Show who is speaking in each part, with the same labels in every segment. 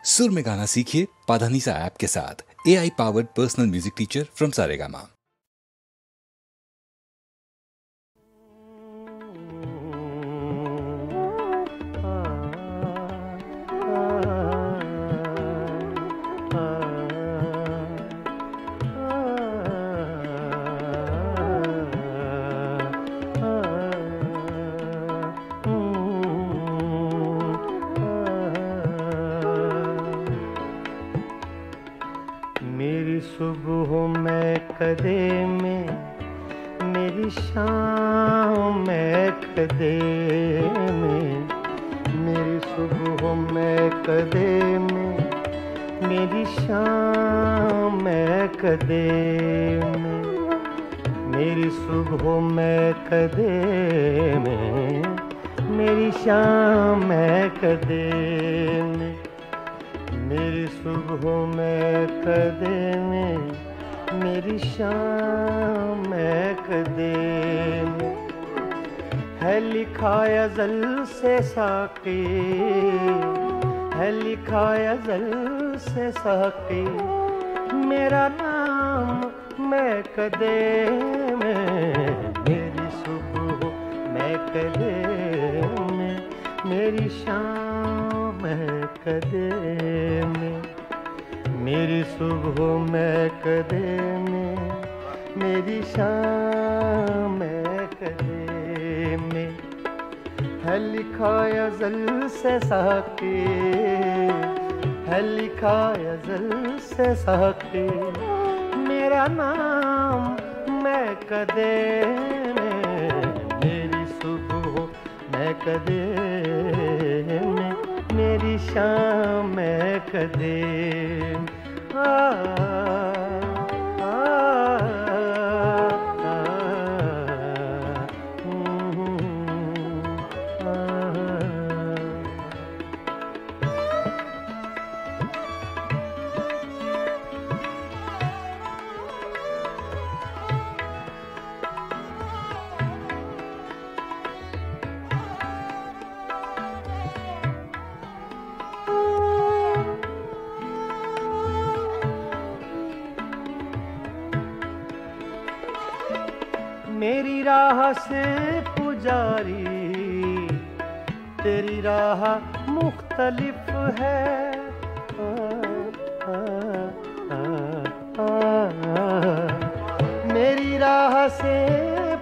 Speaker 1: सुर में गाना सीखिए पाधानीसा ऐप के साथ। AI powered personal music teacher from Saregama.
Speaker 2: मेरी सुबह में कदे में, मेरी शाम में कदे में, मेरी सुबह में कदे में, मेरी शाम में कदे में, मेरी सुबह में कदे में, मेरी शाम में कदे में, मेरी सुबह में कदे में, मेरी शाम में कदे में, है लिखा अज़ल से साक़ी, है लिखा अज़ल से साक़ी, मेरा नाम मैं कदे में, मेरी सुबह मैं कदे में, मेरी शाम मैं कदे में, मेरी सुबह मैं कदे में, मेरी शाम मैं कदे में, है लिखा अज़ल से साक़ी, है लिखा अज़ल से साक़ी, मेरा नाम मैं कदे में, मेरी सुबह मैं कदे में, मेरी शाम मैं कदे मेरी राह से पुजारी, तेरी राह मुख्तलिफ है, मेरी राह से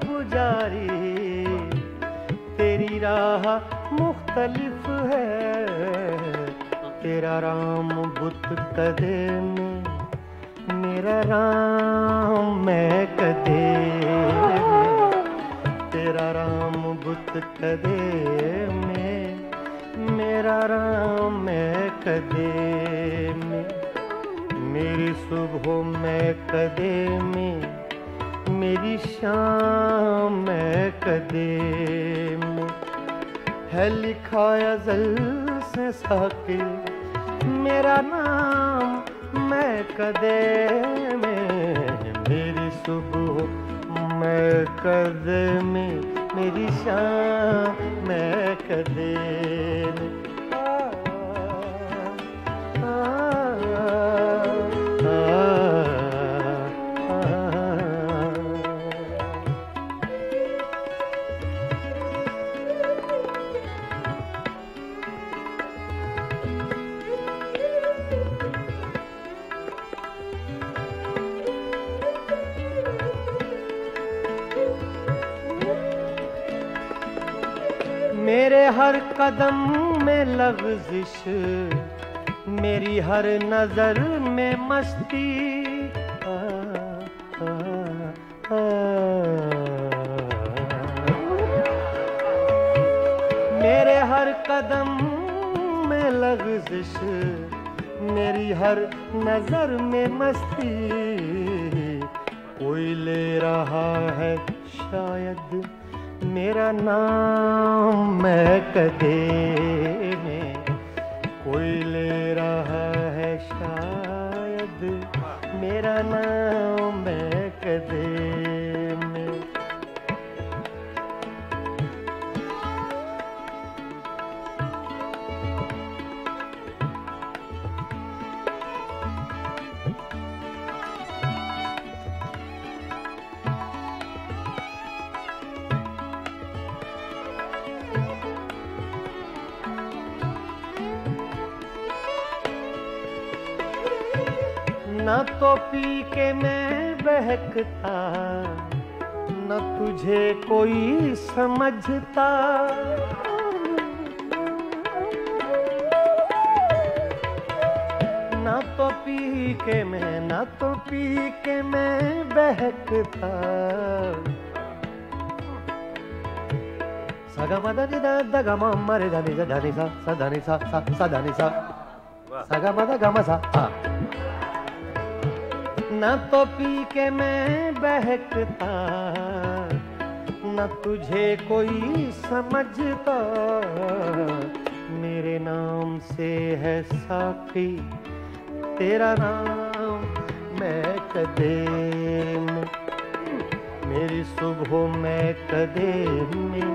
Speaker 2: पुजारी, तेरी राह मुख्तलिफ है, तेरा राम बुत कदे में, मेरा राम मैं कदे में, तेरा राम बुत कदे में, मेरा राम मैं कदे में, मेरी सुबह मैं कदे में, मेरी शाम मैं कदे में, है लिखा अज़ल से साक़ी, मेरा नाम मैं कदे में, मेरी सुबह मैं कदे में, मेरी शाम मैं कदे में, मेरे हर कदम में लग़ज़िश, मेरी हर नज़र में मस्ती, मेरे हर कदम में लग़ज़िश, मेरी हर नज़र में मस्ती, कोई ले रहा है शायद मेरा नाम मैं कदे में, कोई ले रहा है शायद मेरा नाम मैं कदे में, ना तो पी के मैं बहकता, न तुझे कोई समझता। ना तो पी के मैं, ना तो पी के मैं बहकता। सगा मदा नि दा दा गा मा मा रे दा नि सा सा दा नि सा सा सा दा नि सा सगा मदा गा मा सा। ना तो पी के मैं बहकता, न तुझे कोई समझता। मेरे नाम से है साथी तेरा नाम मैं कदे में, मेरी सुबह मैं कदे में,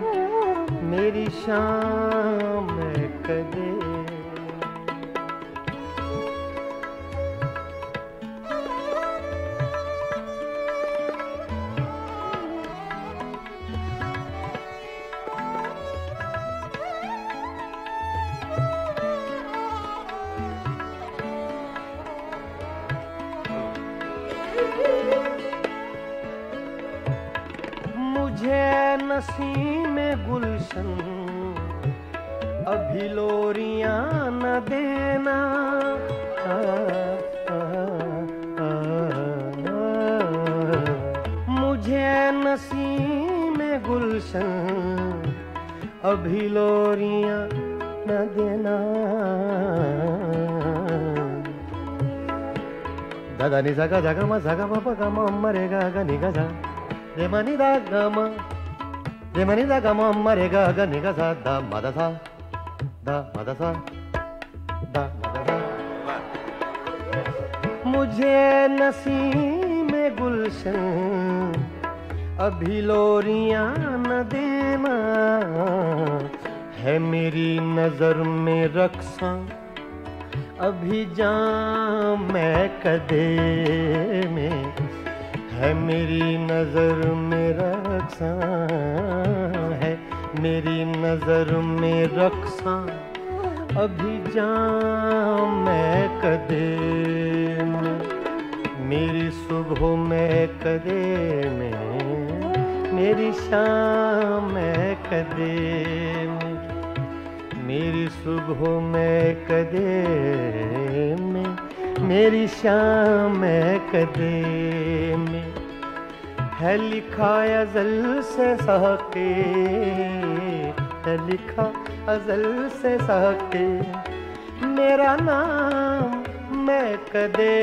Speaker 2: मेरी शाम मैं कदे। मुझे नसीम गुलशन अभी लोरियां न देना। मुझे नसीम गुलशन अभी लोरियां न देना। दादा नि सा गा मा सा गा मा पा गा मा रे गा गा नि गा सा रे मा नि दा गा मा रे मा नि दा गा मा रे गा गा नि गा सा दा मा दा सा दा मा दा सा दा मा दा सा। मुझे नसीम गुलशन अभी लोरियां न देना। है मेरी नजर में रक्सा अभी जाम मैं कदे में, है मेरी नजर में रक्सा, है मेरी नजर में रक्सा अभी जाम मैं कदे में, मेरी सुबह मैं कदे में, मेरी शाम मैं कदे में, मेरी सुबह मैं कदे में, मेरी शाम मैं कदे में। है लिखा अज़ल से साके, है लिखा अज़ल से साके, मेरा नाम मैं कदे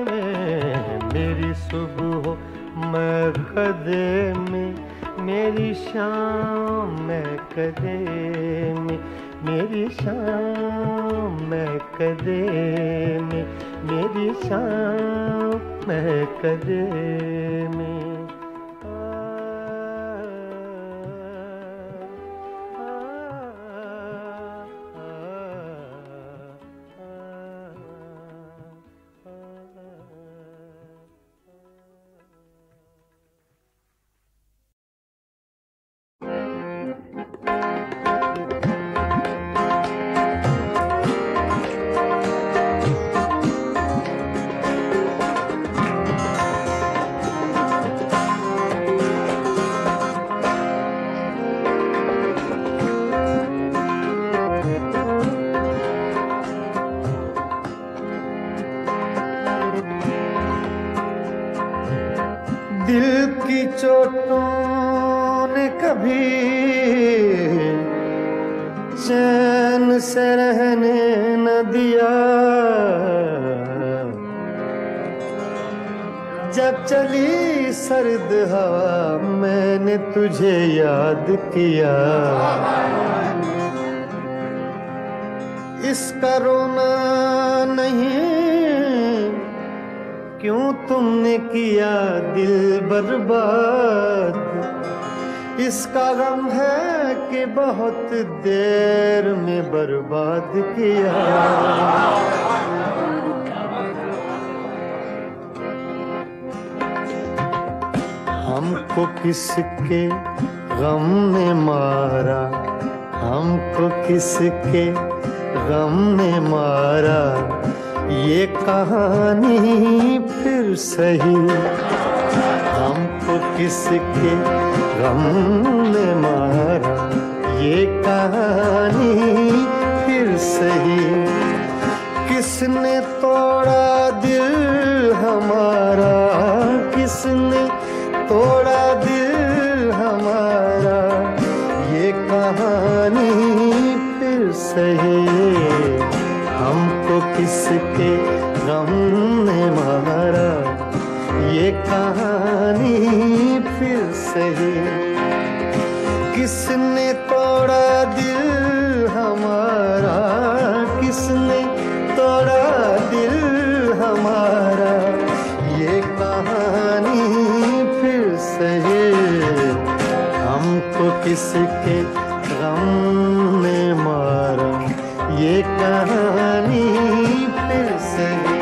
Speaker 2: में, मेरी सुबह मैं कदे में, मेरी शाम मैं कदे में, मेरी शाम मैं कदे में, मेरी शाम मैं कदे में। दिल की चोटों ने कभी चैन से रहने न दिया, जब चली सर्द हवा मैंने तुझे याद किया। इसका रोना नहीं क्यों तुमने किया दिल बर्बाद, इसका गम है कि बहुत देर में बर्बाद किया। हमको किसके गम ने मारा, हमको किसके गम ने मारा, ये कहानी फिर सही हमको किसके गम ने मारा। ये कहानी फिर सही किसने तोड़ा दिल हमारा, किसने तोड़ा दिल हमारा। ये कहानी फिर सही हमको किसके गम ने मारा। ये कहानी फिर सही किसने तोड़ा दिल हमारा, किसने तोड़ा दिल हमारा। ये कहानी फिर सही हमको किसके गम ने मारा। ये कहानी फिर सही।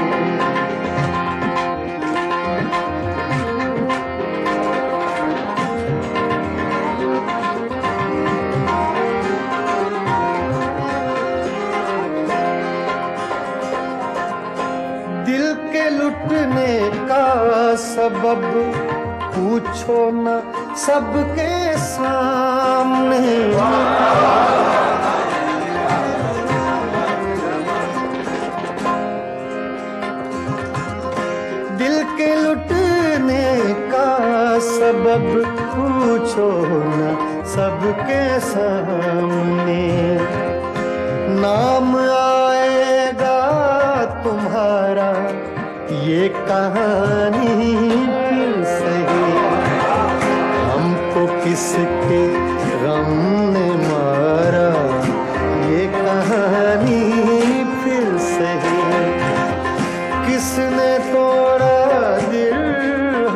Speaker 2: दिल के लुटने का सबब पूछो न सबके सामने। दिल के लुटने का सबब पूछो न सबके सामने। नाम आएगा तुम्हारा ये कहानी फिर सही हमको किसके गम ने मारा। ये कहानी फिर सही किसने तोड़ा दिल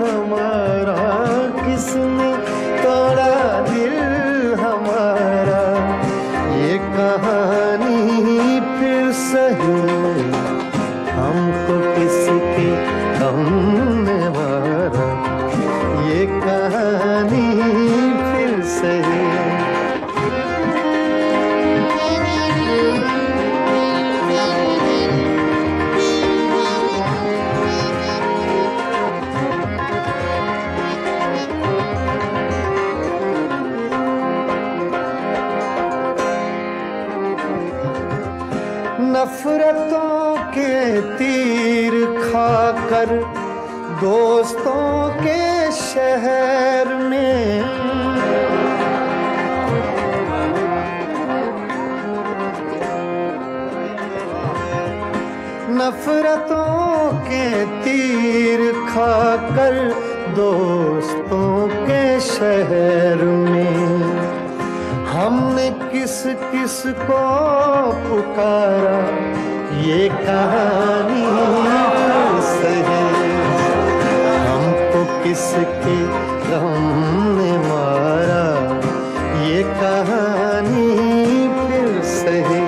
Speaker 2: हमारा, किसने तोड़ा दिल हमारा। ये कहानी फिर सही हमको किसके गम ने मारा। ये कहानी फिर सही। नफरतों के तीर खाकर दोस्तों के शहर में। नफरतों के तीर खाकर दोस्तों के शहर में। हमने किस किस को पुकारा। ये कहानी सही हमको किसके गम ने मारा। ये कहानी फिर सही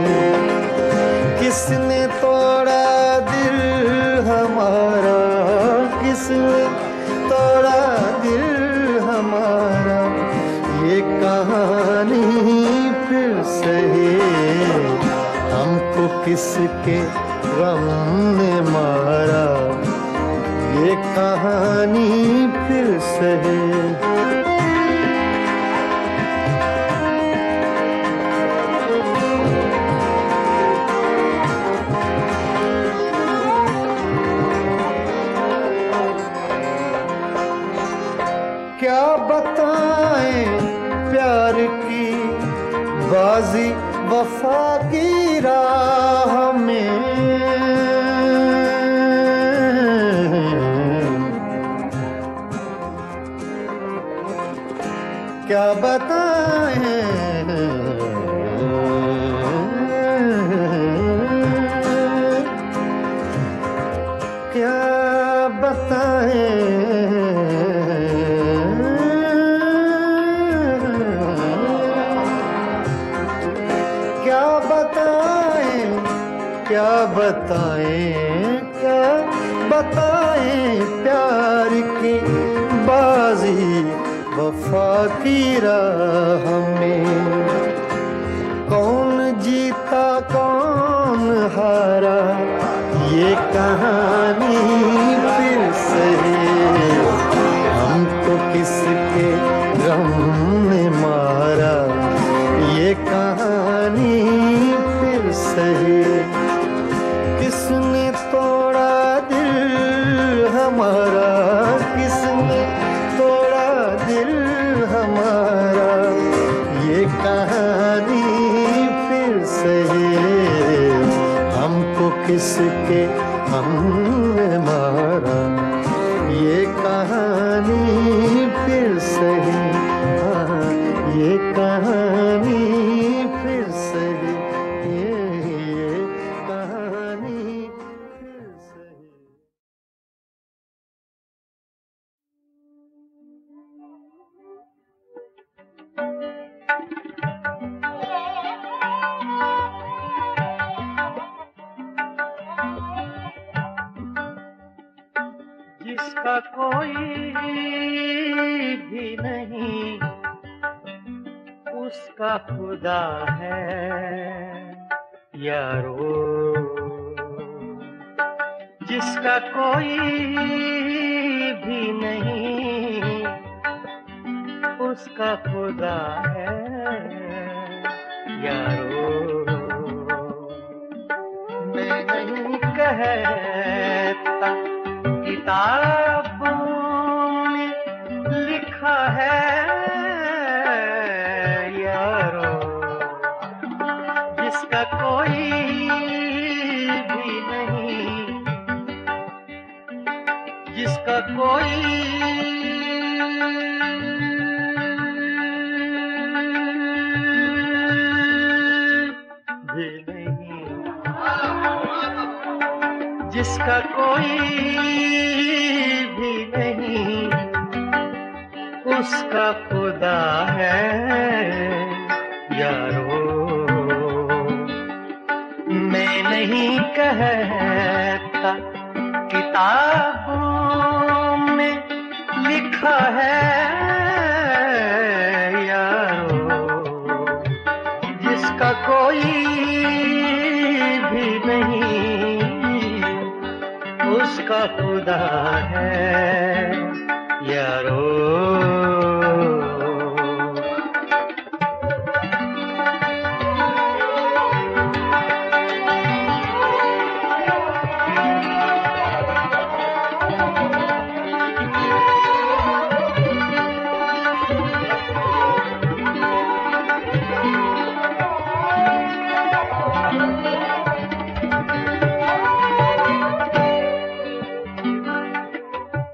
Speaker 2: किसने तोड़ा दिल हमारा, किसने तोड़ा दिल हमारा। ये कहानी फिर सही हमको किसके गम ने मारा। ये कहानी फिर सही। क्या बताएं प्यार की बाजी वफा की राह में। क्या बताएं क्या बताएं क्या बताएं क्या बताएं प्यार की बाजी वफा की राह में। कौन जीता कौन हारा ये कहानी फिर सही, हमको किसके गम ने मारा, ये कहानी फिर सही। किसने तोड़ा दिल हमारा, किसने तोड़ा दिल हमारा, ये कहानी फिर सही, हमको किसके हमने मारा, ये कहानी फिर सही, हाँ ये कहानी फिर सही, ये कहानी फिर सही। जिसका कोई भी नहीं उसका खुदा है यारो, जिसका कोई भी नहीं उसका खुदा है यारो। मैं नहीं कहता किताबों में लिखा है यारो, जिसका कोई भी नहीं, जिसका कोई भी नहीं, जिसका कोई भी नहीं उसका खुदा है यारो। मैं नहीं कहता किताबों में लिखा है यारो, जिसका कोई भी नहीं उसका खुदा है यारो।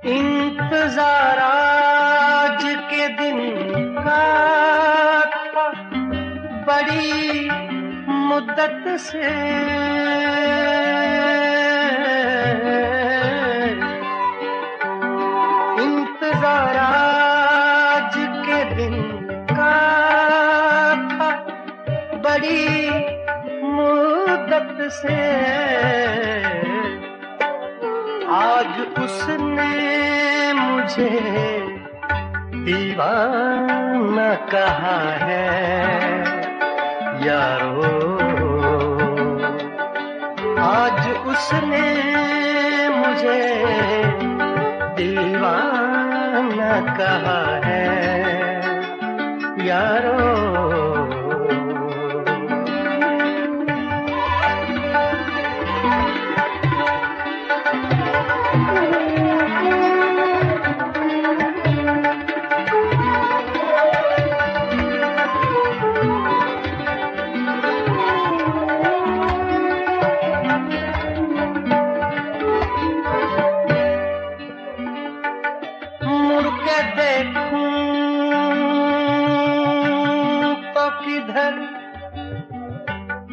Speaker 2: इंतजार आज के दिन का था बड़ी मुद्दत से, इंतजार आज के दिन का था बड़ी मुद्दत से, आज उसने मुझे दीवाना कहा है यारो। आज उसने मुझे दीवाना कहा है यारो।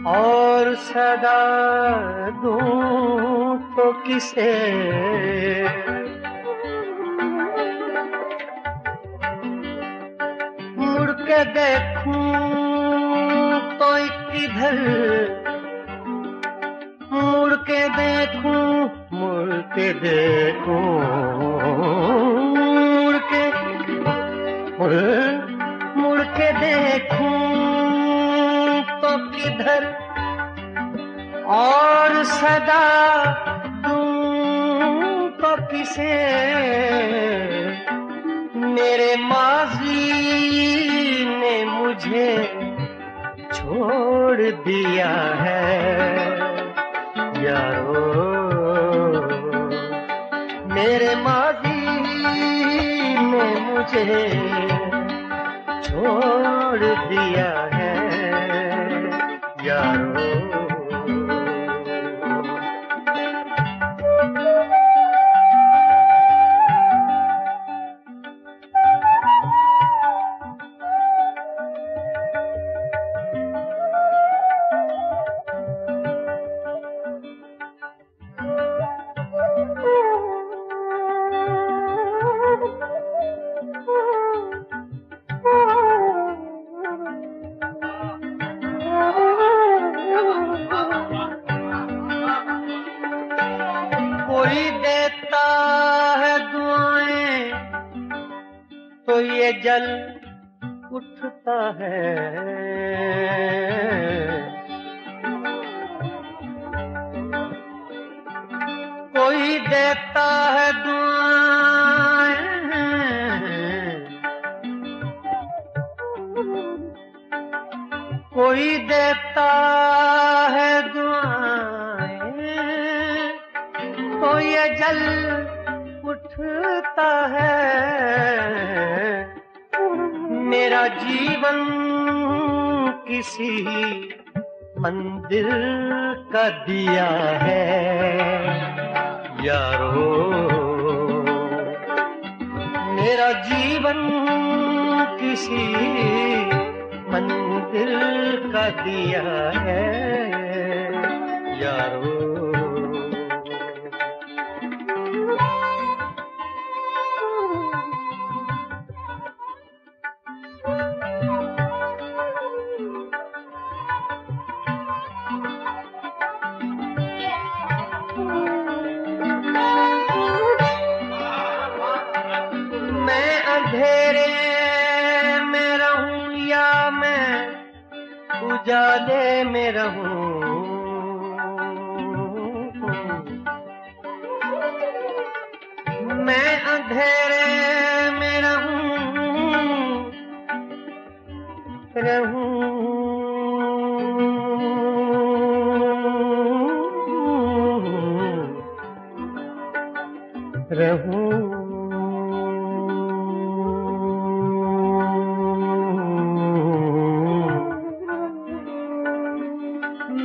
Speaker 2: और सदा दूं तो किसे, मुड़ के देखूं तो किधर, मुड़ के देखूं, मुड़ के देखूं, मुड़ के देखूं तो किधर, और सदा दूं तो किसे, मेरे माजी ने मुझे छोड़ दिया है यारो, मेरे माजी ने मुझे छोड़ दिया है यारो। कोई देता है दुआएं तो ये जल उठता है, कोई देता है दुआएं कोई देता है दुआएं तो ये जल उठता है, मेरा जीवन किसी मंदिर का दिया है यारो, मेरा जीवन किसी मंदिर का दिया है यारो। मैं अंधेरे में रहूं या मैं उजाले में रहूं, मैं अंधेरे में रहूं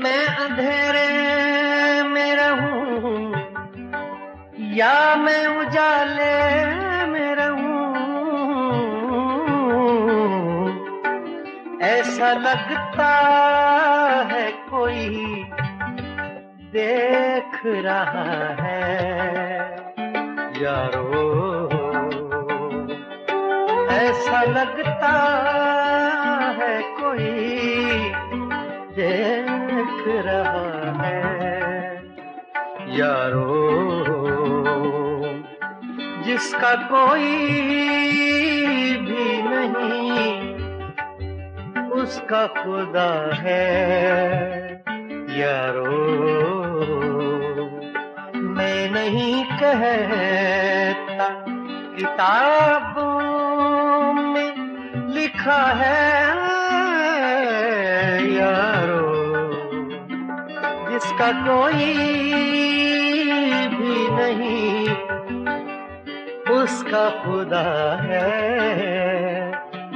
Speaker 2: मैं अंधेरे में रहूं या मैं उजाले में रहूं, ऐसा लगता है कोई देख रहा है यारो, ऐसा लगता है कोई देख रहा है यारो, जिसका कोई भी नहीं उसका खुदा है यारो। मैं नहीं कहता किताबों में लिखा है यारो, जिसका कोई भी नहीं उसका खुदा है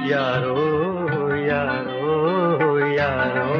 Speaker 2: यारो यारो यारो।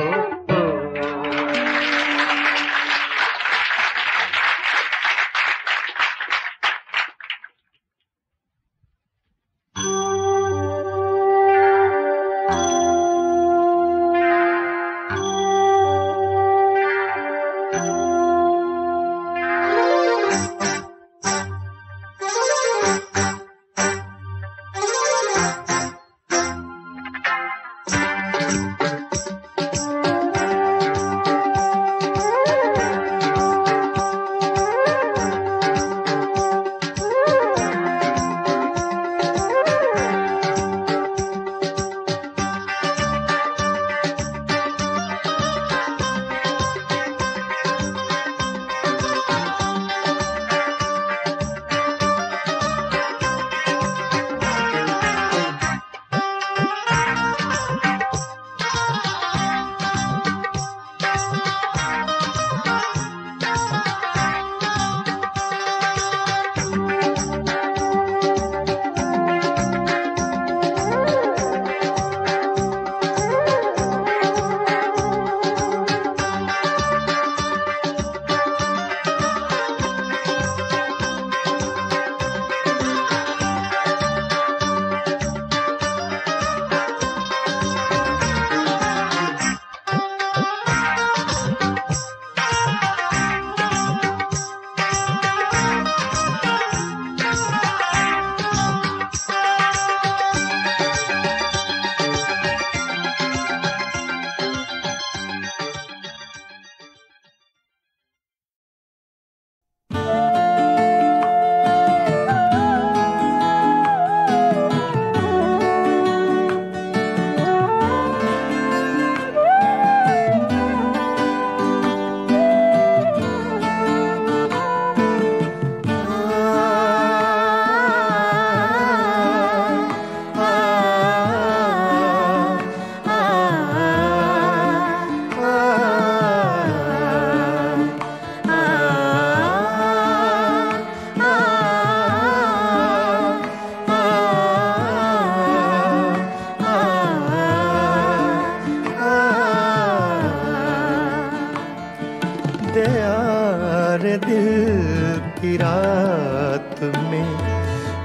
Speaker 2: दिल की रात में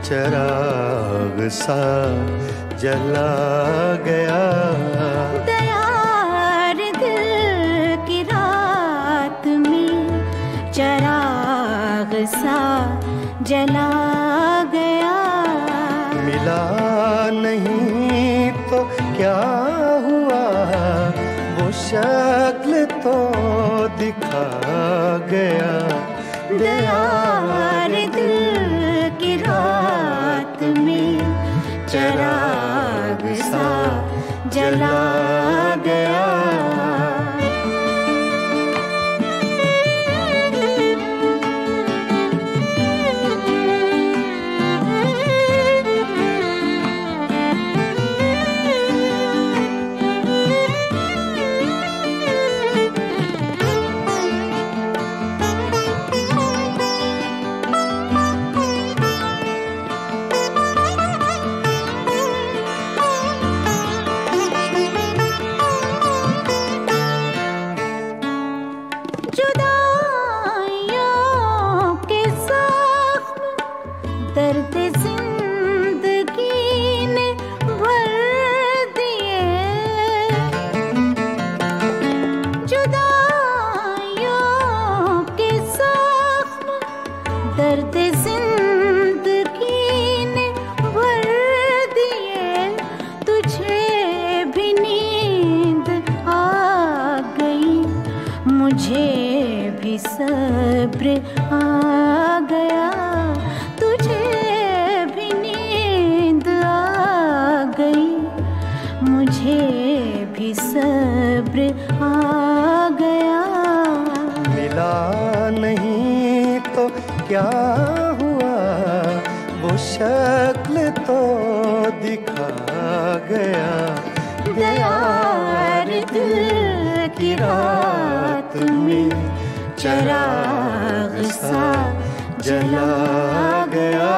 Speaker 2: चिराग सा जला गया।
Speaker 3: दयार दिल की रात में चिराग सा जला गया।
Speaker 2: मिला नहीं तो क्या हुआ, वो शक्ल तो दिखा गया।
Speaker 3: दयार दिल की रात में चिराग सा जला गया। दर्द जिंदगी ने भर दिए, तुझे भी नींद आ गई, मुझे भी सब्र आ गया। तुझे भी नींद आ गई, मुझे भी सब्र आ गया।
Speaker 2: मिला नहीं तो क्या हुआ, वो शक्ल तो दिखा गया।
Speaker 3: दयार दिल की रात में चिराग सा
Speaker 2: जला गया।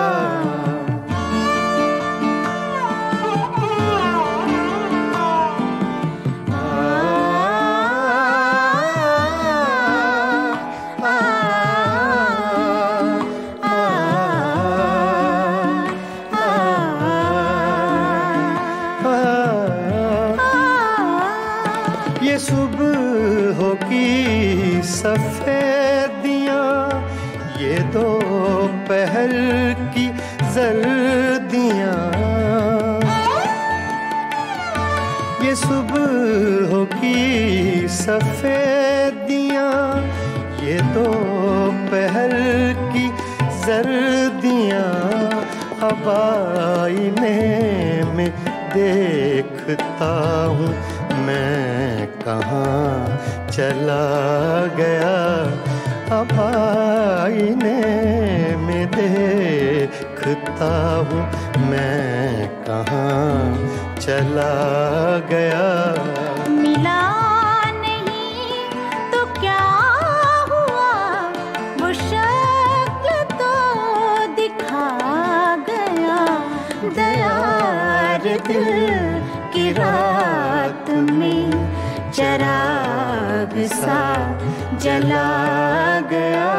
Speaker 2: ये सुबह की सफेदियाँ, ये दोपहर की जर्दियाँ, ये सुबह की सफेदियाँ, ये दोपहर की जर्दियाँ, अब आईने में देखता हूँ मैं कहाँ चला गया। अब आईने में देखता हूँ मैं कहाँ चला गया।
Speaker 3: मिला नहीं तो क्या हुआ, वो शक्ल तो दिखा गया। दयार दिल की रात में चिराग सा जला गया।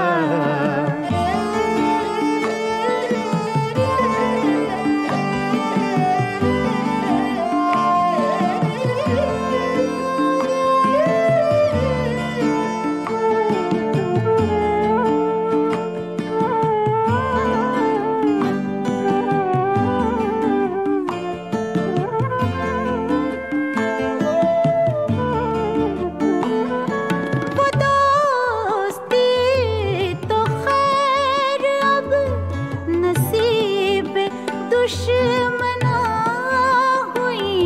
Speaker 3: दुश्मना हुई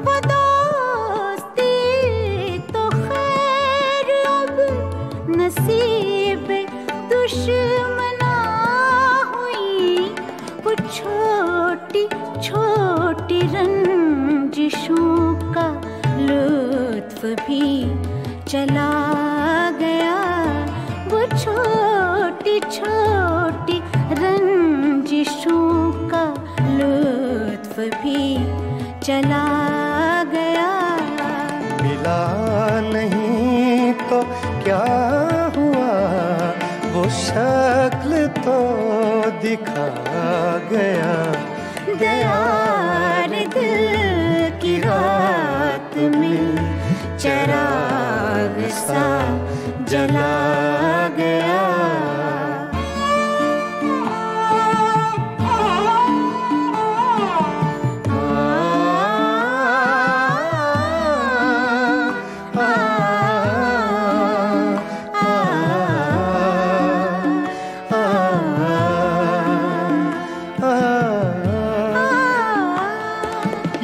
Speaker 3: वो दोस्ती तो खैर, अब नसीब दुश्मना हुई। वो छोटी छोटी रंजिशों का लुत्फ भी चला गया। वो छोटी छोटी रंजिशों का लुत्फ भी चला गया।
Speaker 2: मिला नहीं तो क्या क्या हुआ, वो शक्ल तो दिखा गया।
Speaker 3: गया रे दिल की रात में चिराग सा जला गया।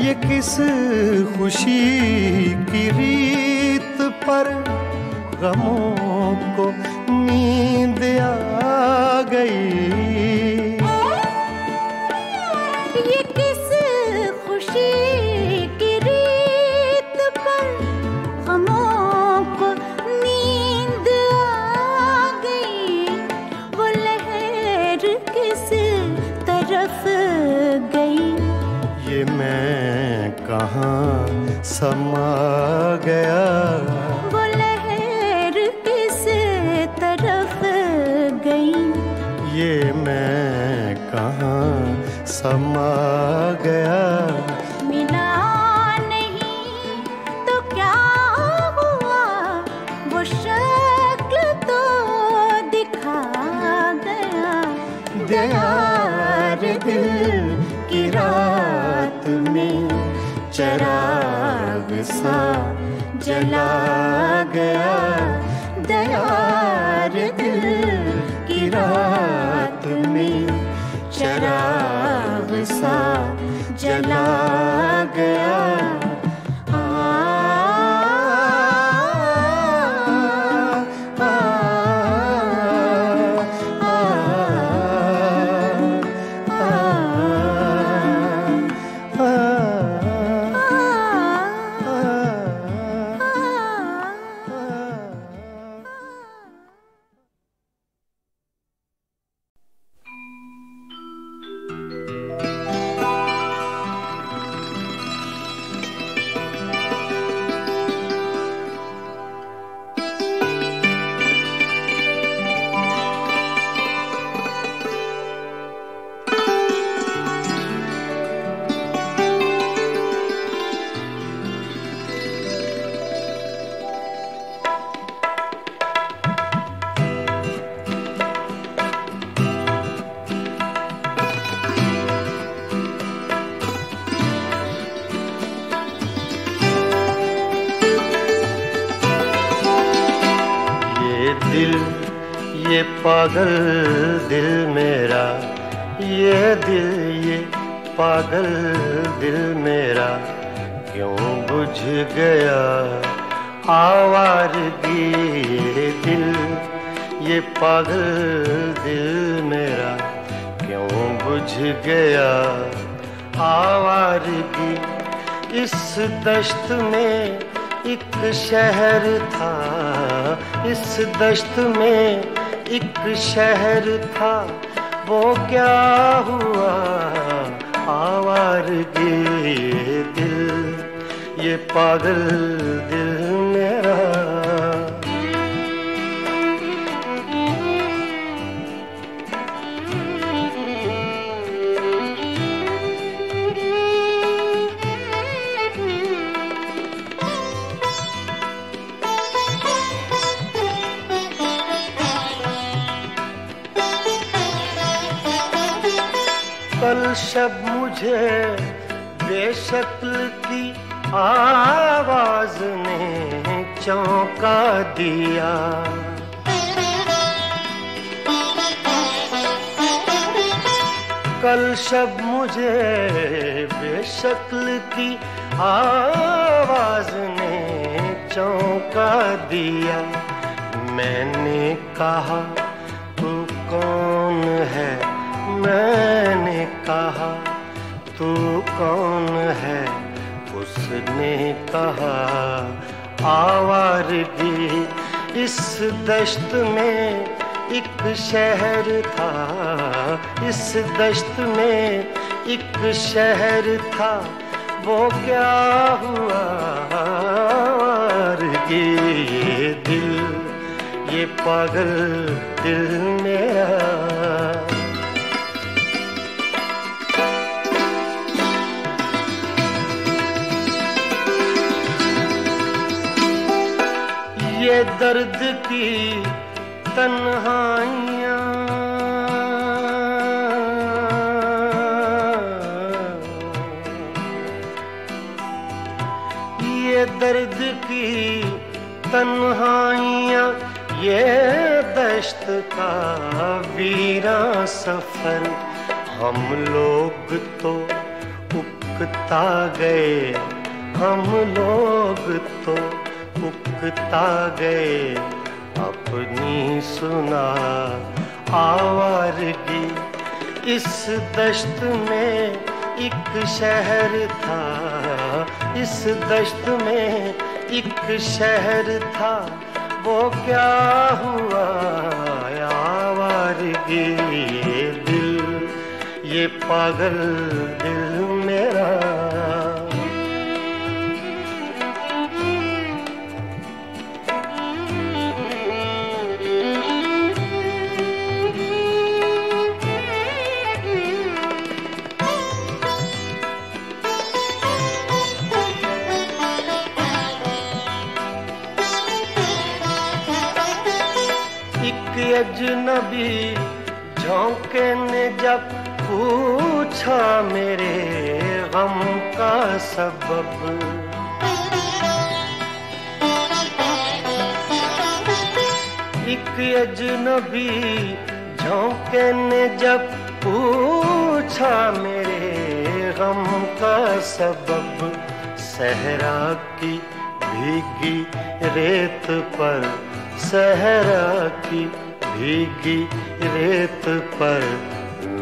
Speaker 2: ये किस खुशी की रीत पर गमों को नींद आ गई।
Speaker 3: ये किस खुशी की रीत पर गमों को नींद आ गई। वो लहर किस तरफ गई,
Speaker 2: ये मैं कहाँ समा गया।
Speaker 3: वो लहर किस तरफ गई,
Speaker 2: ये मैं कहाँ समा गया।
Speaker 3: मिला नहीं तो क्या हुआ, वो शक्ल तो दिखा गया।
Speaker 2: गया रे दिल की रात में चिराग सा जला गया।
Speaker 3: दया रे दिल की रात में चिराग सा जला गया।
Speaker 2: ये पागल दिल मेरा, ये दिल ये पागल दिल मेरा क्यों बुझ गया आवारगी। ये दिल ये पागल दिल मेरा क्यों बुझ गया आवारगी। इस दश्त में एक शहर था, इस दश्त में एक शहर था, वो क्या हुआ आवारगी। ये दिल ये पागल दिल मेरा। कल शब मुझे बेशक्ल की आवाज ने चौंका दिया। कल शब मुझे बेशक्ल की आवाज ने चौंका दिया। मैंने कहा तू कौन है, मैंने कहा तू कौन है। उसने कहा आवारगी। इस दश्त में एक शहर था, इस दश्त में एक शहर था, वो क्या हुआ आवारगी। ये दिल ये पागल दिल मेरा। ये दर्द की तन्हाइयाँ ये दर्द की तन्हाइयाँ ये दश्त का वीरां सफर। हम लोग तो उकता गए, हम लोग तो उकता गए अपनी सुना आवारगी। इस दश्त में एक शहर था, इस दश्त में एक शहर था, वो क्या हुआ आवारगी। ये दिल, ये पागल दिल मेरा। अजनबी झोंके ने जब पूछा मेरे गम का सबब। एक अजनबी झोंके ने जब पूछा मेरे गम का सबब। सहरा की भीगी रेत पर, सहरा की भीगी रेत पर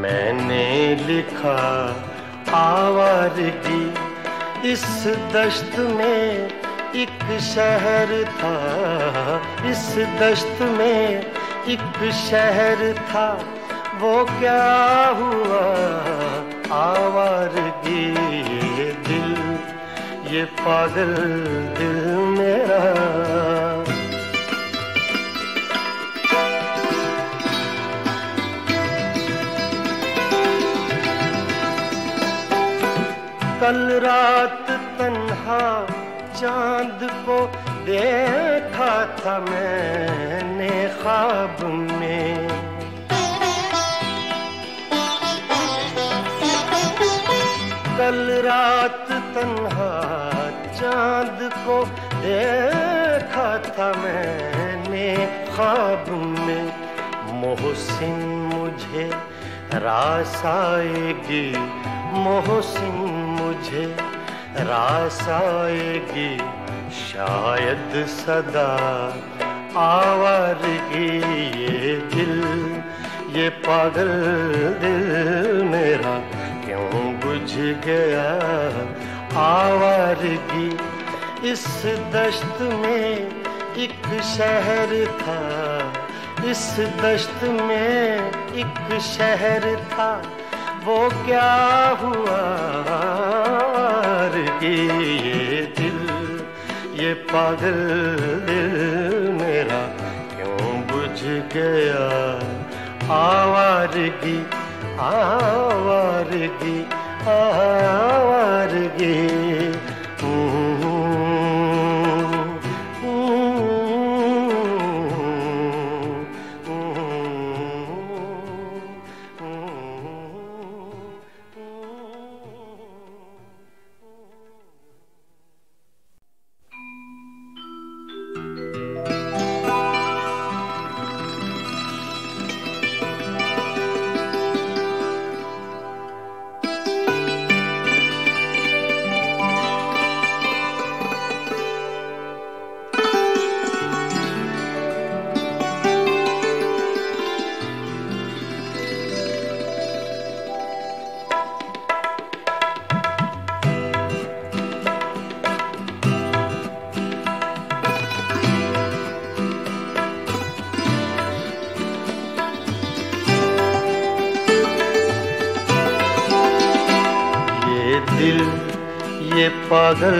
Speaker 2: मैंने लिखा आवारगी। इस दश्त में एक शहर था, इस दश्त में एक शहर था, वो क्या हुआ आवारगी। ये दिल, ये पागल दिल मेरा। कल रात तन्हा चांद को देखा था मैंने ख्वाब में। कल रात तन्हा चांद को देखा था मैंने ख्वाब में। मोहसिन मुझे रास आएगी, मोहसिन मुझे रास आएगी, शायद सदा आवारगी। ये दिल, ये पागल दिल मेरा क्यों बुझ गया आवारगी। इस दश्त में एक शहर था, इस दश्त में एक शहर था, वो क्या हुआ आवारगी। ये दिल, ये पागल दिल मेरा क्यों बुझ गया आवारगी, आवारगी, आवारगी। ये पागल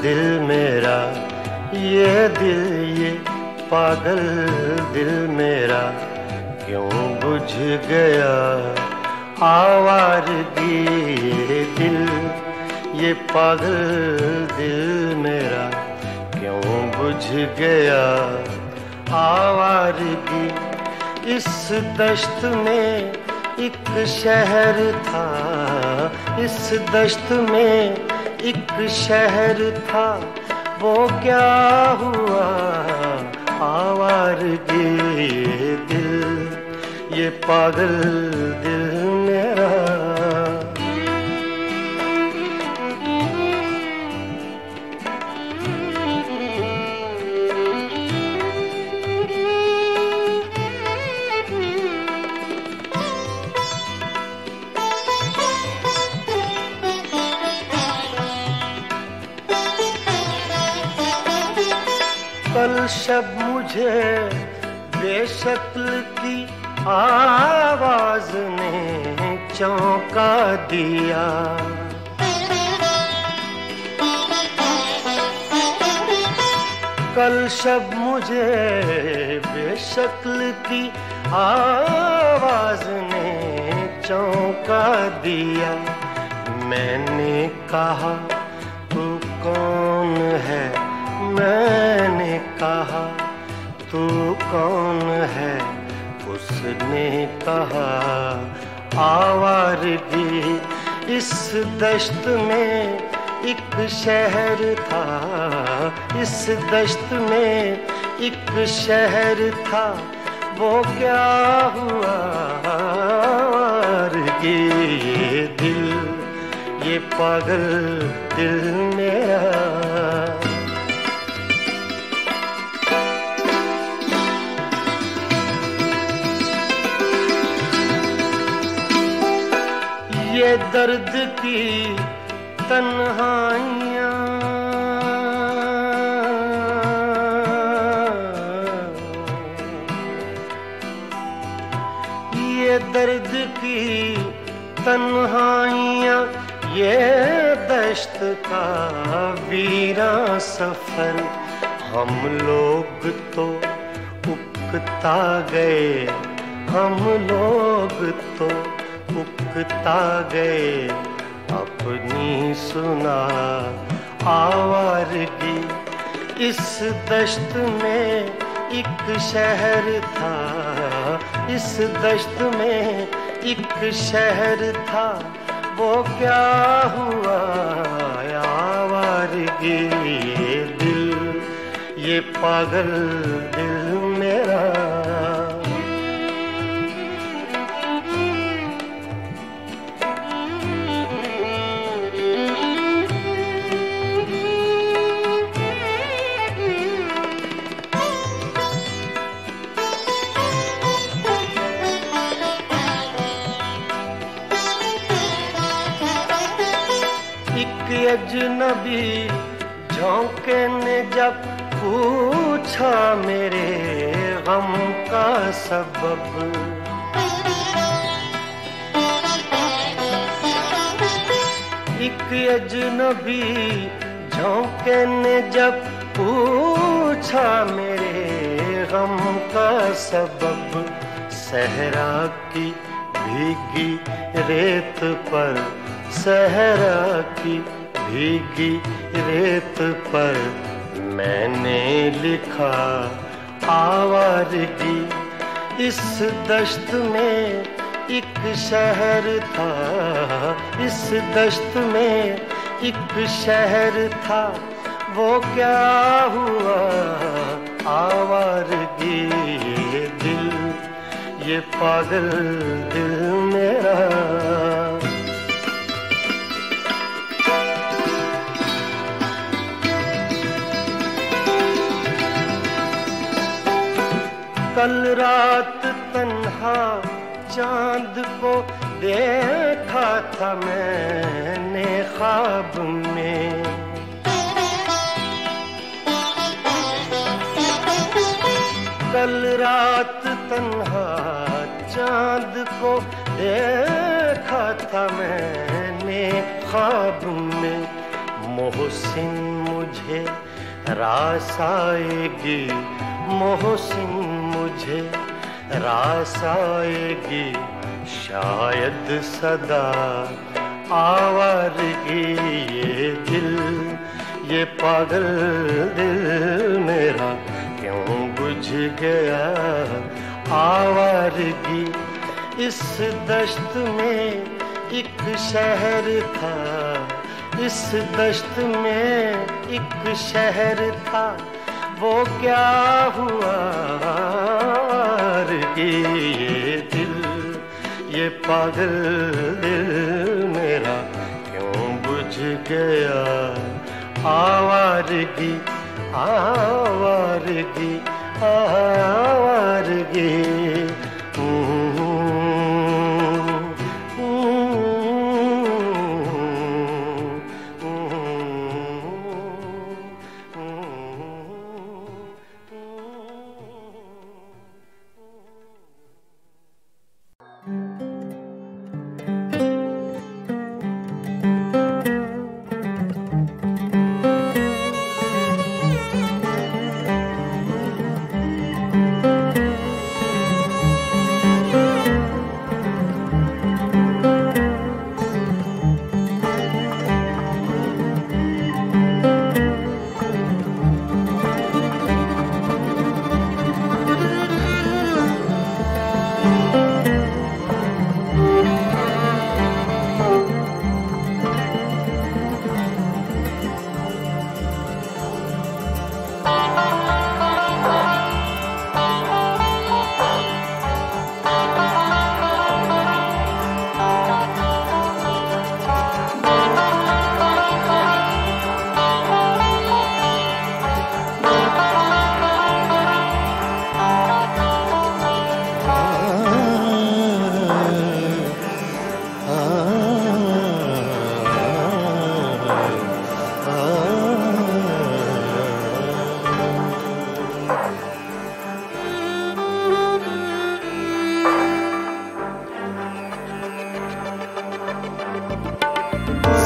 Speaker 2: दिल मेरा, ये दिल, ये पागल दिल मेरा क्यों बुझ गया, आवारगी ये दिल, ये पागल दिल मेरा क्यों बुझ गया, आवारगी। इस दश्त में एक शहर था, इस दश्त में एक शहर था, वो क्या हुआ, आवारगी ये दिल, ये पागल दिल मेरा। कल शब मुझे बेशक्ल की आवाज ने चौंका दिया, कल शब मुझे बेशक्ल की आवाज ने चौंका दिया। मैंने कहा तू कौन है, मैंने कहा तू कौन है, उसने कहा आवारगी। इस दश्त में एक शहर था, इस दश्त में एक शहर था, वो क्या हुआ, आवारगी ये दिल, ये पागल दिल मेरा। ये दर्द की तन्हाइयाँ, ये दर्द की तन्हाइयाँ, ये दश्त का वीरां सफर। हम लोग तो उकता गए, हम लोग तो उकता गए, अपनी सुना आवारगी। इस दश्त में एक शहर था, इस दश्त में एक शहर था, वो क्या हुआ, आवारगी ये दिल, ये पागल दिल मेरा। अजनबी झोंके ने जब पूछा मेरे गम का सबब, एक अजनबी झोंके ने जब पूछा मेरे गम का सबब। सहरा की भीगी रेत पर, सहरा की भीगी रेत पर मैंने लिखा आवारगी। इस दश्त में एक शहर था, इस दश्त में एक शहर था, वो क्या हुआ, आवारगी ये दिल, ये पागल दिल मेरा। कल रात तन्हा चांद को देखा था मैंने ख्वाब में, कल रात तन्हा चांद को देखा था मैंने ख्वाब में। मोहसिन मुझे रास आएगी मोहसिन मुझे रास आएगी शायद सदा आवारगी। ये दिल, ये पागल दिल मेरा क्यों बुझ गया आवारगी। इस दश्त में एक शहर था, इस दश्त में एक शहर था, वो क्या हुआ आवारगी। ये दिल, ये पागल दिल मेरा क्यों बुझ गया आवारगी, आवारगी, आवारगी।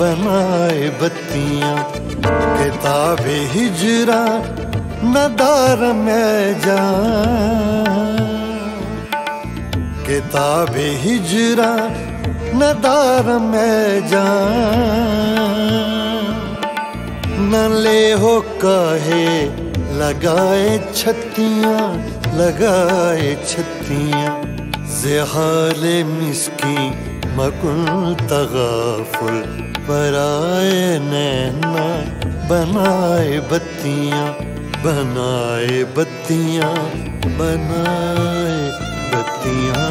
Speaker 4: बनाए बत्तियां किताब हिजरा नदार में जान, किताब हिजरा नदार में जान। न ले हो काहे लगाए छत्तियां, लगाए छत्तियां। ज़हाले मिस्की मकुन तगाफुल, पराए नैना बनाए बत्तियां, बनाए बत्तियां, बनाए बत्तियां।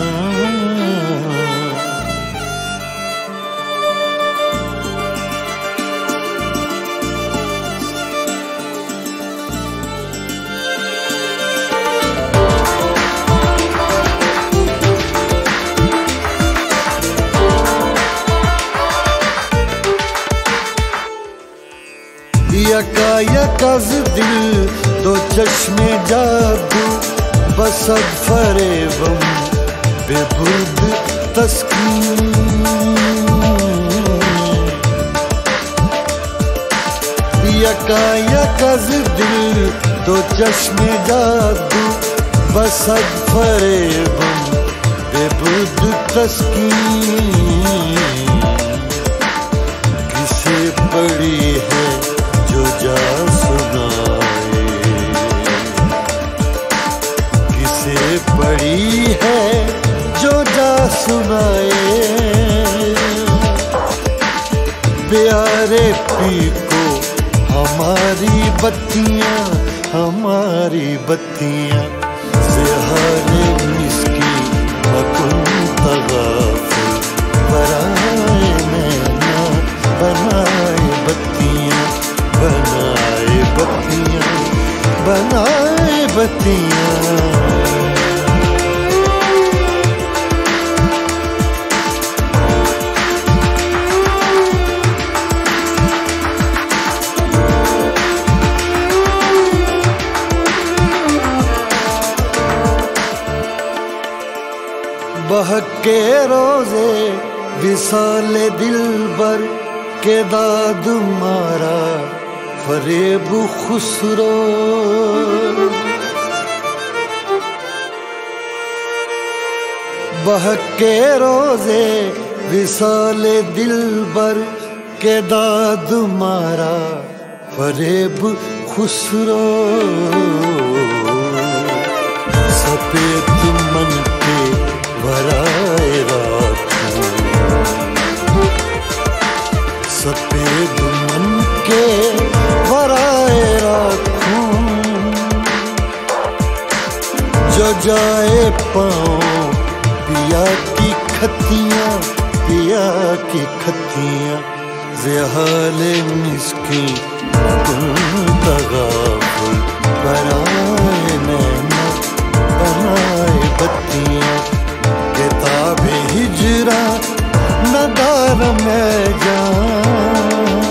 Speaker 4: यकायकज़ दिल दो चश्मे जादू बसद फरेबम बेबुर्द तस्कीन। यकायकज़ दिल दो चश्मे जादू बसद फरेबम बेबुर्द तस्कीन। किसे पड़ी है जो जा सुनाए, किसे पड़ी है जो जा सुनाए। प्यारे पी को हमारी बत्तियां, हमारी बत्तियां। ज़हाले मिस्की मकुन तगाफुल, पराए नैना बनाए बत्तियां, बनाए बत्तियां, बनाए बत्तियां। बहके रोजे विसाले दिलबर के दाद मारा फरेब खुसरो। बहके रोजे विसाले दिलबर के दाद मारा फरेब खुसरो। सफेद मन के वराए राखूं, सफेद मन के वराए राखूं। जो जाए पाँव पिया की खतियाँ, पिया की खतियाँ। ज़हाले मिस्की तगाफुल बनाए नैना, बनाए बत्तियाँ। किताबे हिजरा नदार में जाऊं,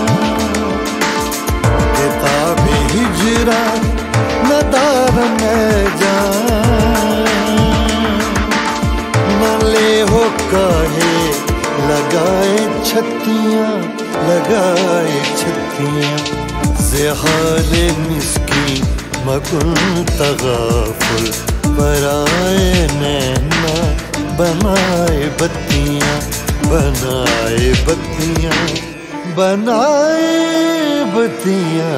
Speaker 4: किताबे हिजरा नदार में जाऊं। न ले हो काहे लगाए छत्तियाँ, लगाए छत्तियाँ। ज़हाले मिस्की मकुन तगाफुल बनाए नैना, बनाए बत्तियाँ, बनाए बत्तियाँ, बनाए बत्तियाँ।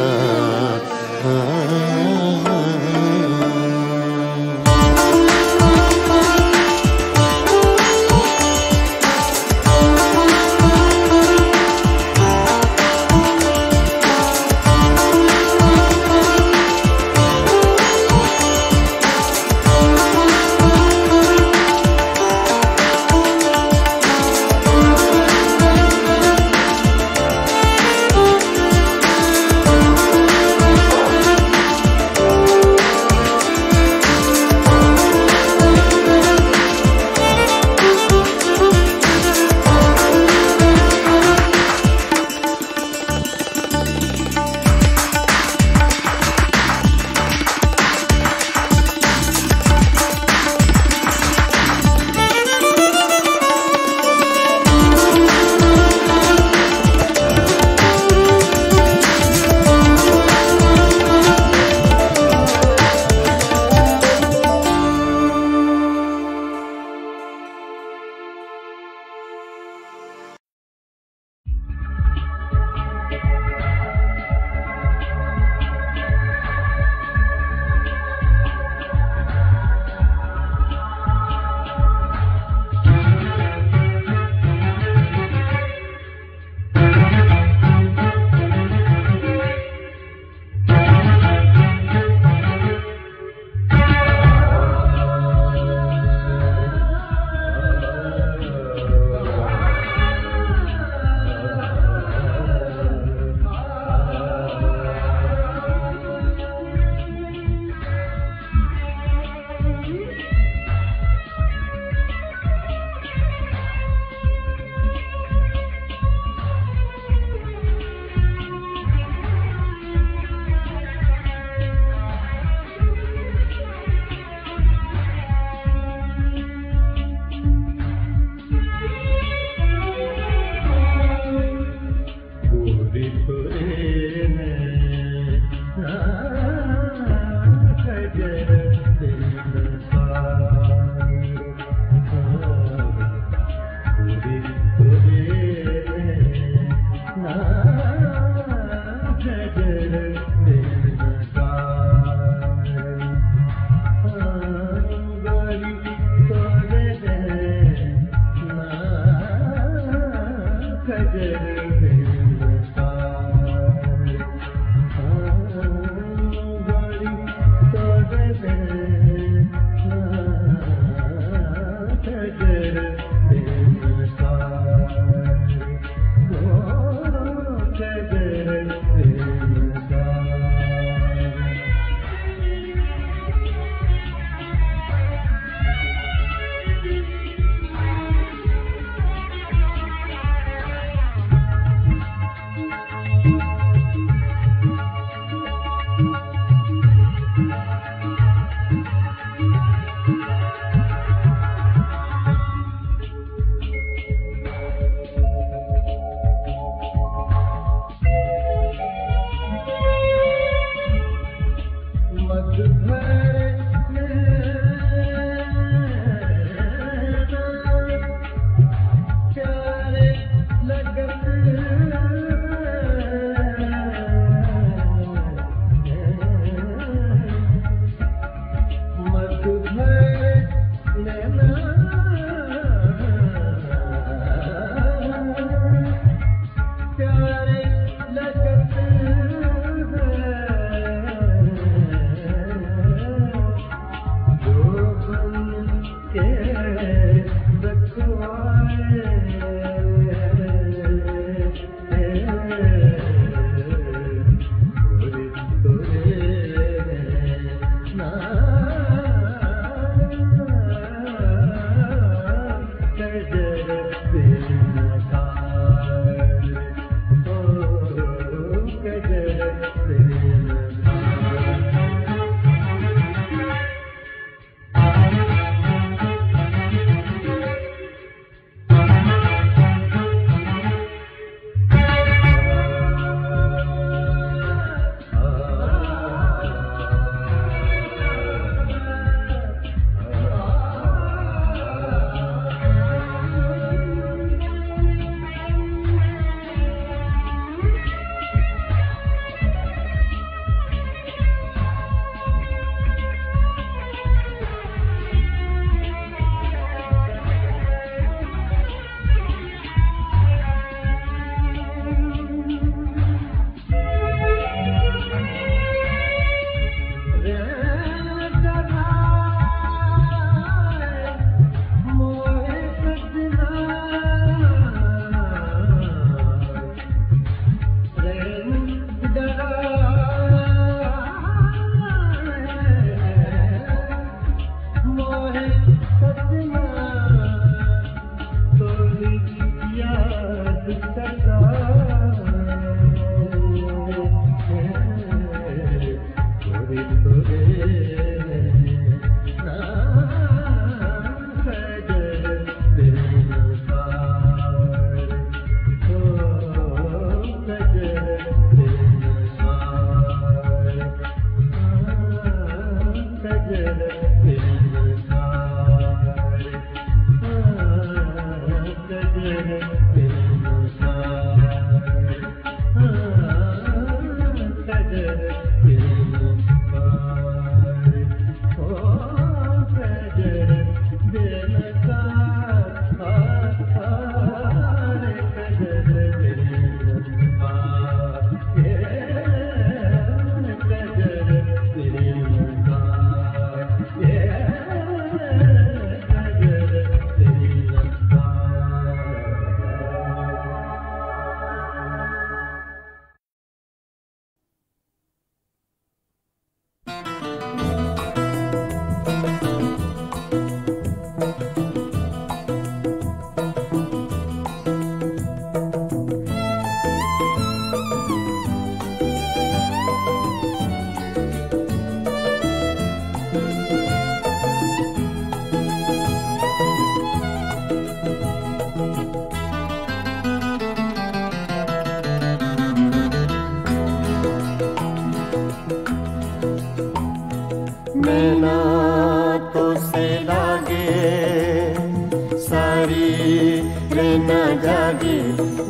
Speaker 4: सारी रहना जागे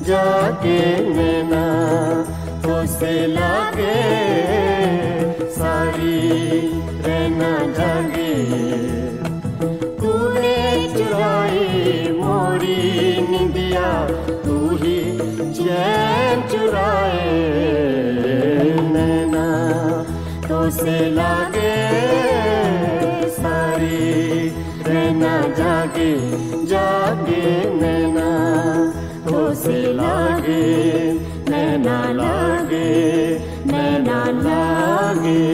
Speaker 4: जागे नैना तो से लागे सारी रहना जागे तूने चुराई मोरी निंदिया तू ही चैन चुराए नैना तो से लागे सारी रहना जागे जागे नैना तो से लागे नैना लागे नैना लागे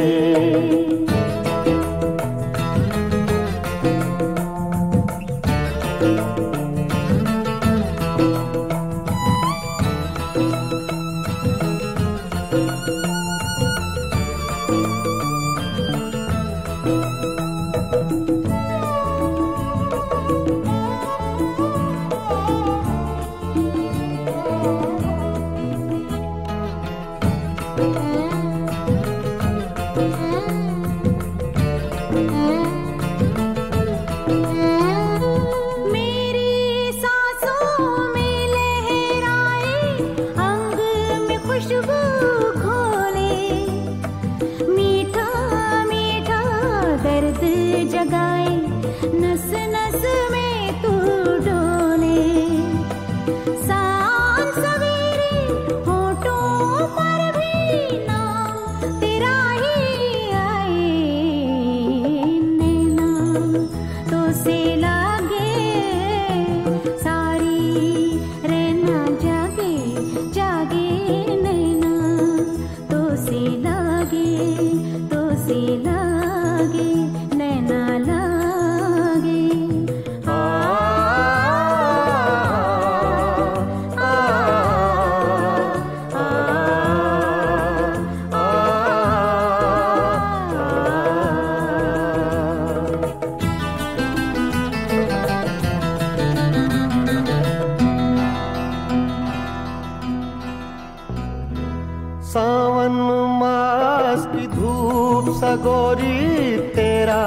Speaker 4: सावन मास की धूप सगोरी तेरा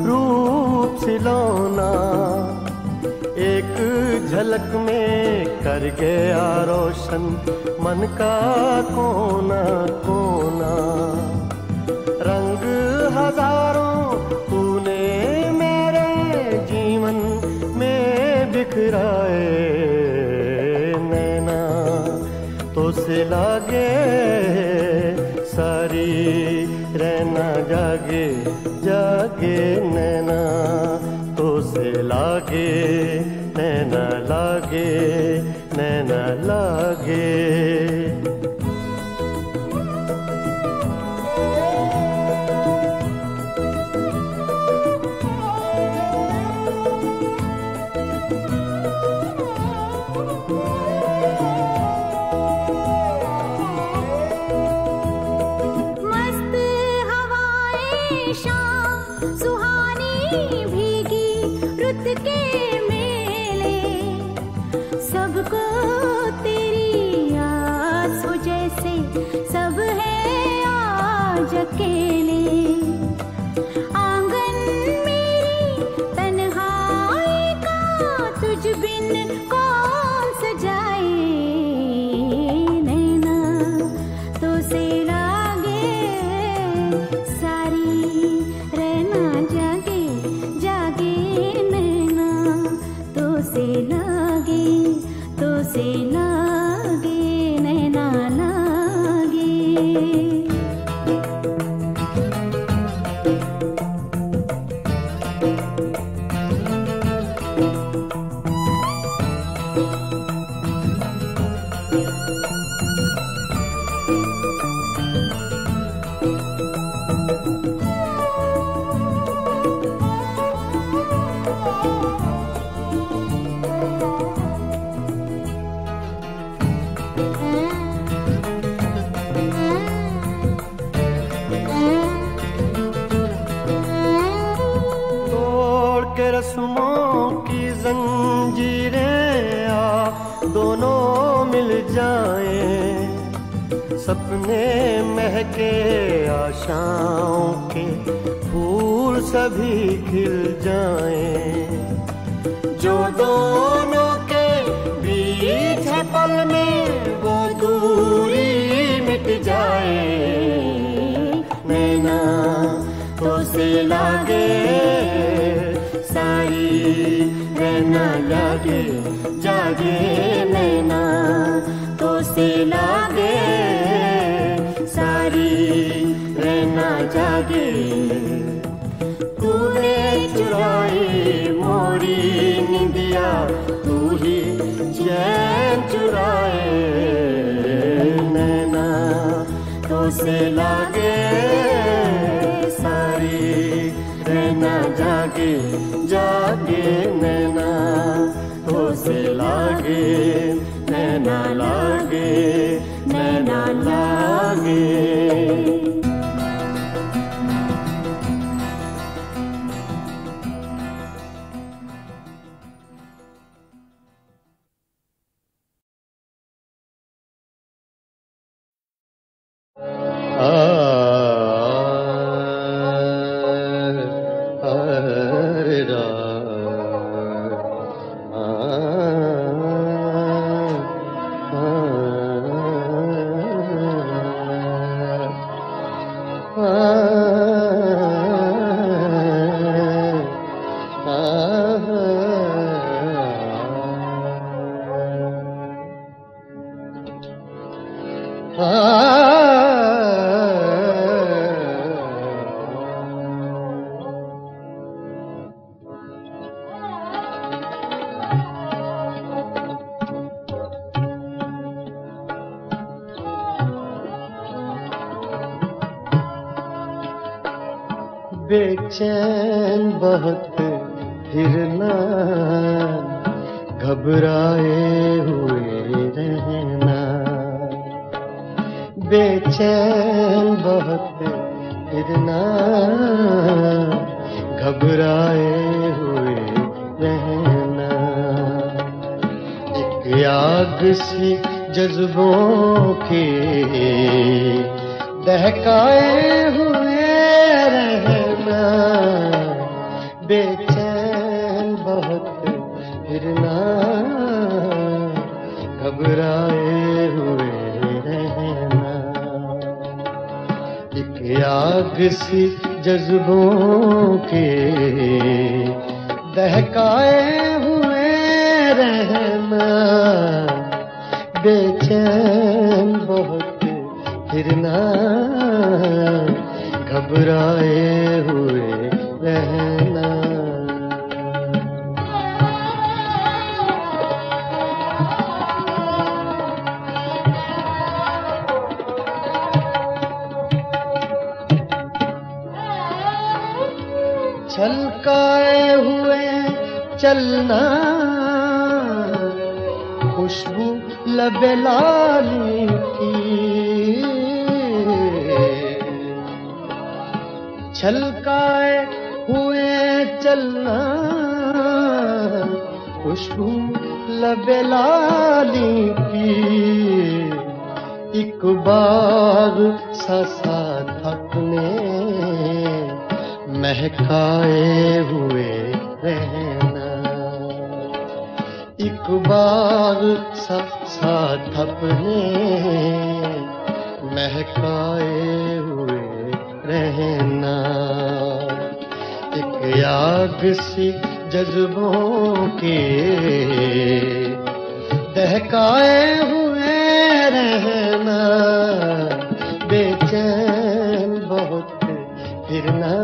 Speaker 4: रूप सिलौना एक झलक में कर गया रोशन मन का कोना कोना रंग हजारों तूने मेरे जीवन में बिखराए नैना तो से लागे सारी रहना जागे जागे नैना तो से लागे नैना लागे नैना लागे
Speaker 3: अकेले आंगन मेरी तन्हाई का तुझ बिन कौन सजाए नैना तो से लागे सारी रहना जागे जागे नैना तो से लागे नैना लागे रस्मों की जंजीरें दोनों मिल जाएं सपने महके आशाओं के फूल सभी खिल जाएं
Speaker 4: जो दोनों के बीच है पल में वो दूरी मिट जाए। नैना तो से लागे सारी रहना लागे जागे। नैना तो से लागे सारी रहना जागे। तूने चुराई मोरी निंदिया तू ही चैन चुराए। नैना तो से लागे सारी रहना जागे जागे। नैना तो से लागे नैना लागे नैना लागे। बेचैन बहुत फिरना घबराए हुए रहना। बेचैन बहुत फिरना घबराए हुए रहना। एक आग सी जज्बों की दहकाए हुए रहना। बेचैन बहुत फिरना घबराए हुए रहना। एक आग सी जज्बों के दहकाए हुए रहना। बेचैन बहुत फिरना घबराए हुए रहना। छलकाए हुए चलना खुशबू लबे लाली की। छलकाए हुए चलना खुशबू लबे लाली की। एक बार सा थकने महकाए हुए रहना। एक बार सा थपने महकाए हुए रहना। एक आग सी जज्बों के दहकाए हुए रहना। बेचैन बहुत फिरना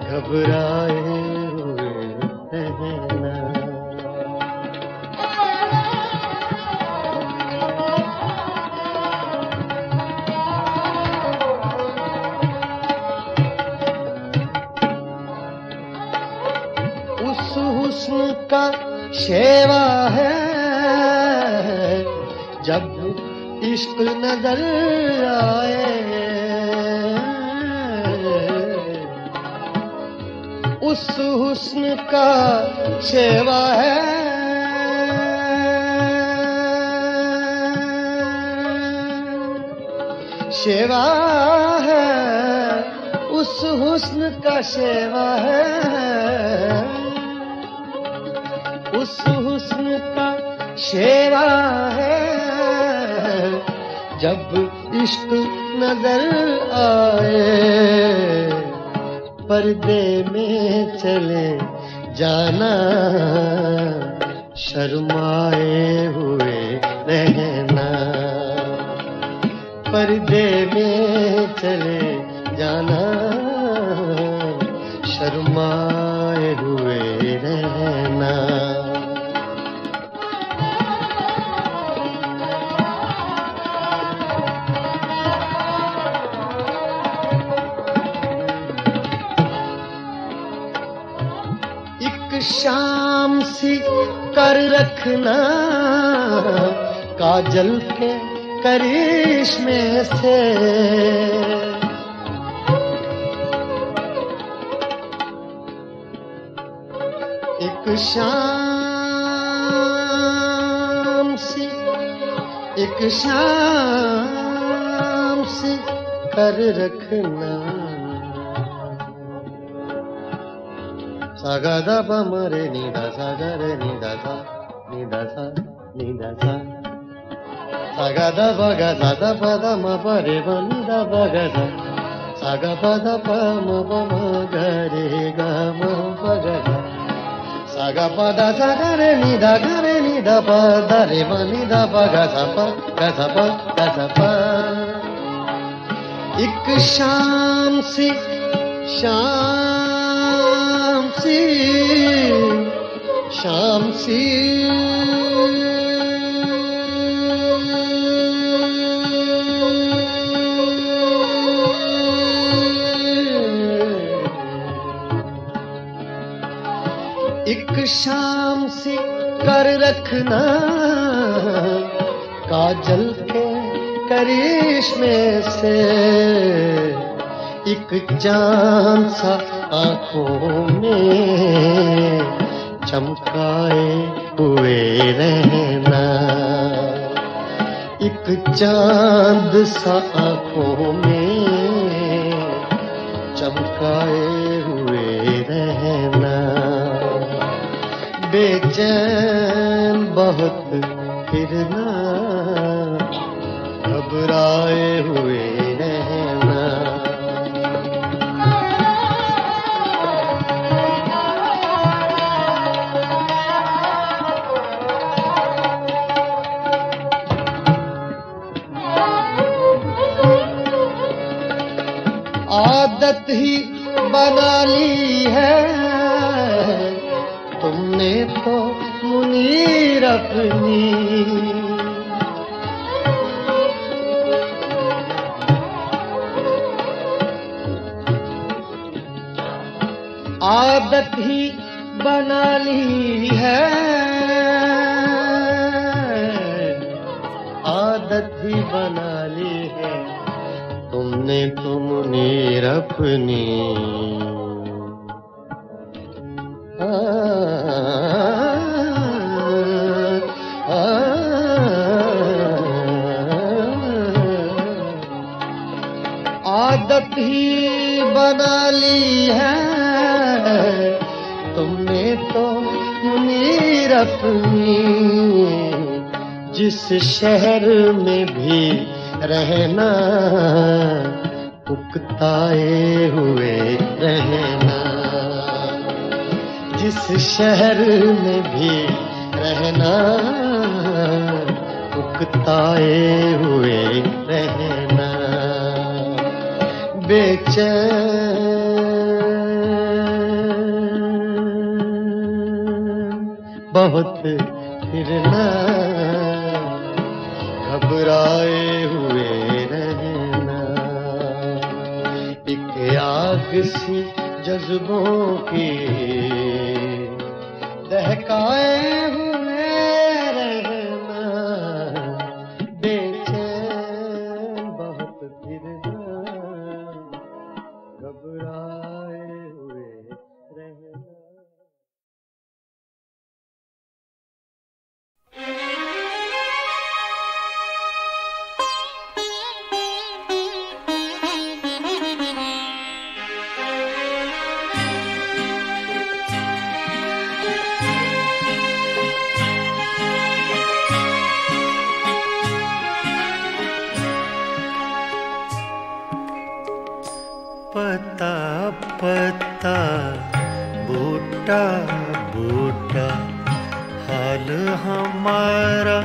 Speaker 4: घबराए हुए रहना। उस हुस्न का शेवा है जब इश्क नजर आए। उस हुस्न का शेवा है शेवा है। उस हुस्न का शेवा है उस हुस्न का शेरा है, जब इश्क नजर आए पर्दे में चले जाना, शर्माए हुए रहना। पर्दे में चले जाना, शर्माए हुए रहना। एक शाम सी कर रखना काजल के करिश्मे से, एक शाम सी कर रखना। सागा दा पा मरे नी दा सा गा रे नी दा सा नी दा सा नी दा सा। सागा दा पा गा सा दा पा दा म प रे ब नी दा पा गा सा। सागा पा दा पा म प म ग रे गा म प गा सा। सागा पा दा सा गा रे नी दा पा दा रे ब नी दा पा गा सा पा। एक शाम सी एक शाम सी कर रखना काजल के करिश्मे से, एक चांद सा आंखों में चमकाए हुए रहना। एक चांद सा आंखों में चमकाए हुए रहना। बेचैन बहुत फिरना, घबराए हुए रहना। आदत ही बना ली है तुमने तो मुनीर अपनी। आदत ही बना ली है, आदत ही बना ली है तुमने तो मुनीर अपनी। आदत ही बना ली है तुमने तो मुनीर अपनी। जिस शहर में भी रहना उकताए हुए रहना। जिस शहर में भी रहना उकताए हुए रहना। बेचैन बहुत फिरना, घबराए हुए रहना। एक आग सी जज्बों की दहकाए हुए रहना। बेचैन बहुत फिरना, घबराए हुए रहना।
Speaker 5: बूटा बूटा हाल हमारा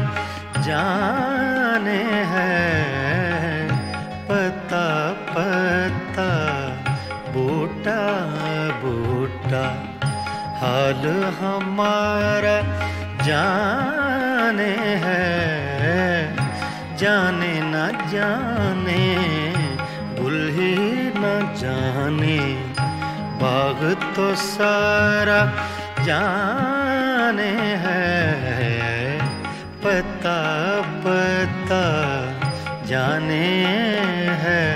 Speaker 5: जाने है, पता पता बूटा बूटा हाल हमारा जाने है। जाने न जाने गुल ही न जाने बाग तो सारा जाने है, पता पता जाने है।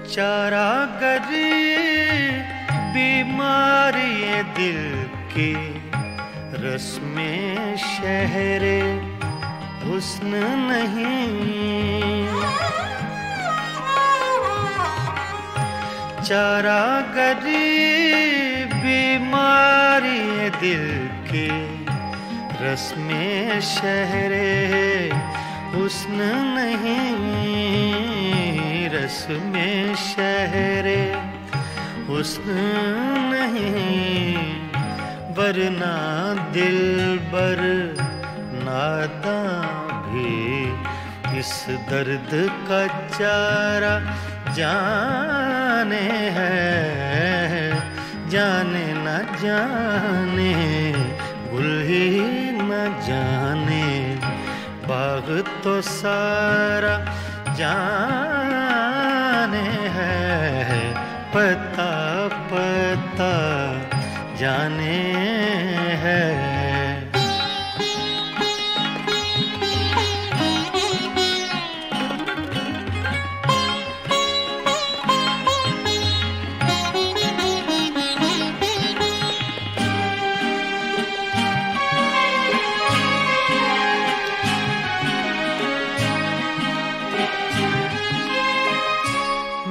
Speaker 5: चारागरी बीमारी दिल की रस्में शहरे हुस्न नहीं। चारागरी बीमारी दिल की रस्में शहरे हुस्न नहीं। रस्में शहरे हुस्न नहीं, वरना दिलबर नादां भी इस दर्द का चारा जाने है। जाने न जाने गुल ही न जाने बाग तो सारा जाने है, पता पता जाने है।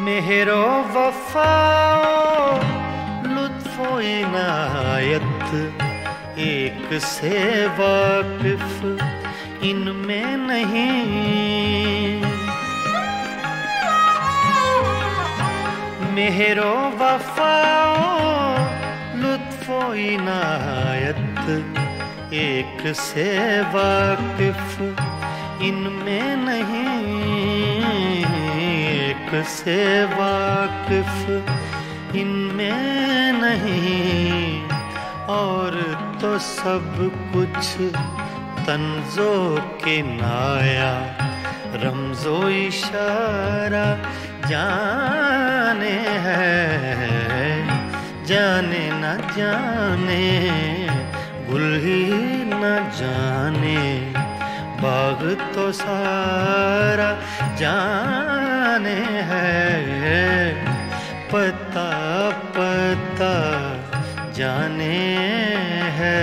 Speaker 5: मेहरो वफाओ लुत्फो इनायत एक से वाकिफ इनमें नहीं। मेहरो वफाओ लुत्फो इनायत एक से वाकिफ इनमें नहीं। से वाकिफ इनमें नहीं, और तो सब कुछ तंजो के नाया रमजो इशारा जाने है। जाने न जाने गुल ही न जाने बाग तो सारा जाने है, पता पता जाने है।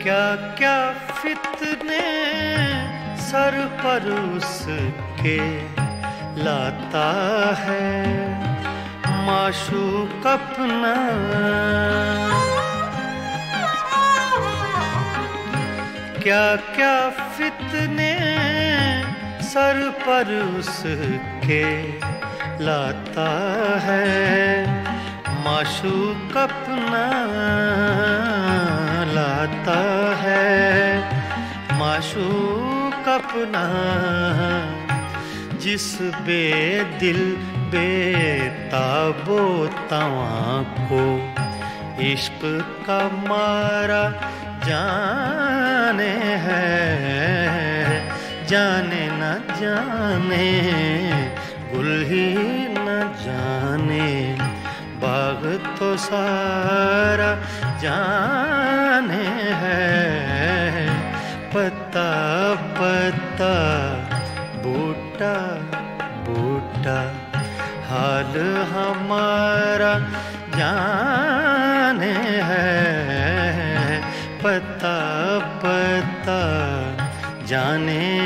Speaker 5: क्या क्या फितने सर पर उसके लाता है माशूक अपना। क्या क्या फितने सर पर उसके लाता है माशूक अपना। लाता है माशूक अपना, जिस बेदिल बेताबो तवां को इश्क का मारा जाने है। जाने न जाने गुल ही न जाने बाग तो सारा जाने है, पता पता बूटा बूटा हाल हमारा जाने है, पता पता जाने